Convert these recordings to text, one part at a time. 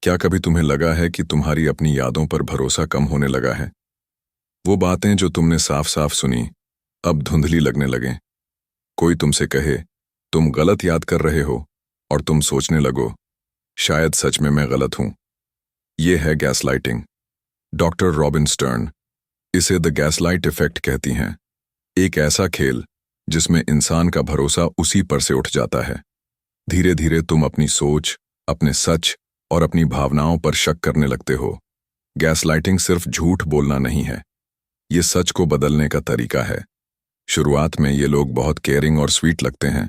क्या कभी तुम्हें लगा है कि तुम्हारी अपनी यादों पर भरोसा कम होने लगा है? वो बातें जो तुमने साफ साफ सुनी, अब धुंधली लगने लगें। कोई तुमसे कहे, तुम गलत याद कर रहे हो, और तुम सोचने लगो, शायद सच में मैं गलत हूं। ये है गैसलाइटिंग। डॉक्टर रॉबिन स्टर्न इसे द गैसलाइट इफेक्ट कहती हैं। एक ऐसा खेल जिसमें इंसान का भरोसा उसी पर से उठ जाता है। धीरे धीरे तुम अपनी सोच, अपने सच और अपनी भावनाओं पर शक करने लगते हो। गैसलाइटिंग सिर्फ झूठ बोलना नहीं है, ये सच को बदलने का तरीका है। शुरुआत में ये लोग बहुत केयरिंग और स्वीट लगते हैं।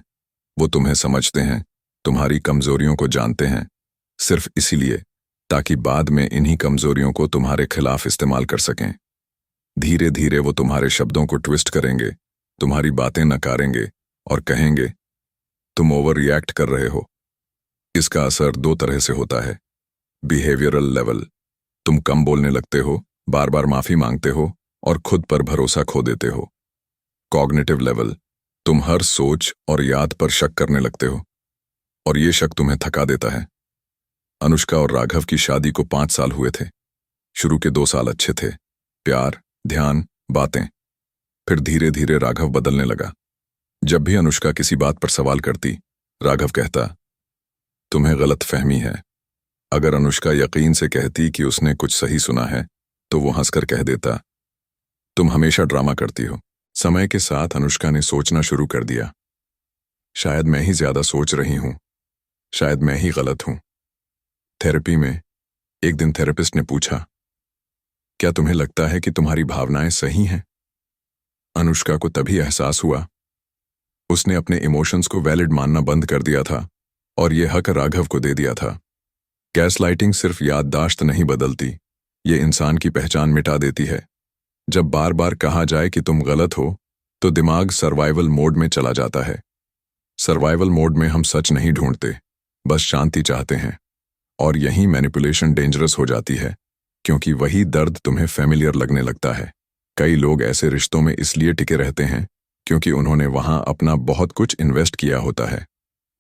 वो तुम्हें समझते हैं, तुम्हारी कमजोरियों को जानते हैं, सिर्फ इसीलिए ताकि बाद में इन्हीं कमजोरियों को तुम्हारे खिलाफ इस्तेमाल कर सकें। धीरे धीरे वो तुम्हारे शब्दों को ट्विस्ट करेंगे, तुम्हारी बातें नकारेंगे और कहेंगे, तुम ओवर रिएक्ट कर रहे हो। इसका असर दो तरह से होता है। बिहेवियरल लेवल, तुम कम बोलने लगते हो, बार बार माफी मांगते हो और खुद पर भरोसा खो देते हो। कॉग्निटिव लेवल, तुम हर सोच और याद पर शक करने लगते हो, और ये शक तुम्हें थका देता है। अनुष्का और राघव की शादी को 5 साल हुए थे। शुरू के 2 साल अच्छे थे, प्यार, ध्यान, बातें। फिर धीरे धीरे राघव बदलने लगा। जब भी अनुष्का किसी बात पर सवाल करती, राघव कहता, तुम्हें गलत फहमी है। अगर अनुष्का यकीन से कहती कि उसने कुछ सही सुना है, तो वो हंसकर कह देता, तुम हमेशा ड्रामा करती हो। समय के साथ अनुष्का ने सोचना शुरू कर दिया, शायद मैं ही ज्यादा सोच रही हूं, शायद मैं ही गलत हूं। थेरेपी में एक दिन थेरेपिस्ट ने पूछा, क्या तुम्हें लगता है कि तुम्हारी भावनाएं सही हैं? अनुष्का को तभी एहसास हुआ, उसने अपने इमोशंस को वैलिड मानना बंद कर दिया था और ये हक राघव को दे दिया था। गैसलाइटिंग सिर्फ याददाश्त नहीं बदलती, ये इंसान की पहचान मिटा देती है। जब बार बार कहा जाए कि तुम गलत हो, तो दिमाग सर्वाइवल मोड में चला जाता है। सर्वाइवल मोड में हम सच नहीं ढूंढते, बस शांति चाहते हैं। और यही मैनिपुलेशन डेंजरस हो जाती है, क्योंकि वही दर्द तुम्हें फेमिलियर लगने लगता है। कई लोग ऐसे रिश्तों में इसलिए टिके रहते हैं क्योंकि उन्होंने वहां अपना बहुत कुछ इन्वेस्ट किया होता है।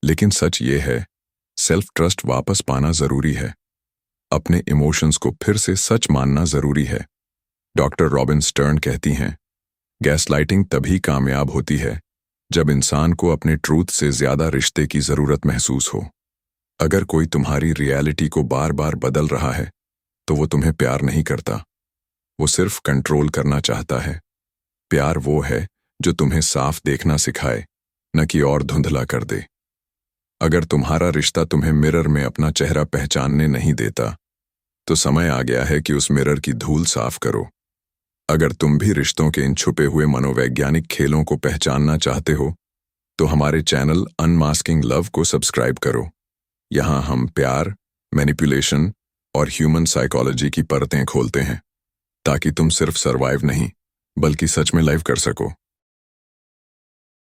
लेकिन सच ये है, सेल्फ ट्रस्ट वापस पाना जरूरी है। अपने इमोशंस को फिर से सच मानना जरूरी है। डॉक्टर रॉबिन स्टर्न कहती हैं, गैसलाइटिंग तभी कामयाब होती है जब इंसान को अपने ट्रूथ से ज्यादा रिश्ते की जरूरत महसूस हो। अगर कोई तुम्हारी रियलिटी को बार बार बदल रहा है, तो वो तुम्हें प्यार नहीं करता, वो सिर्फ कंट्रोल करना चाहता है। प्यार वो है जो तुम्हें साफ देखना सिखाए, न कि और धुंधला कर दे। अगर तुम्हारा रिश्ता तुम्हें मिरर में अपना चेहरा पहचानने नहीं देता, तो समय आ गया है कि उस मिरर की धूल साफ करो। अगर तुम भी रिश्तों के इन छुपे हुए मनोवैज्ञानिक खेलों को पहचानना चाहते हो, तो हमारे चैनल अनमास्किंग लव को सब्सक्राइब करो। यहाँ हम प्यार, मैनिपुलेशन और ह्यूमन साइकोलॉजी की परतें खोलते हैं, ताकि तुम सिर्फ सरवाइव नहीं, बल्कि सच में लाइव कर सको।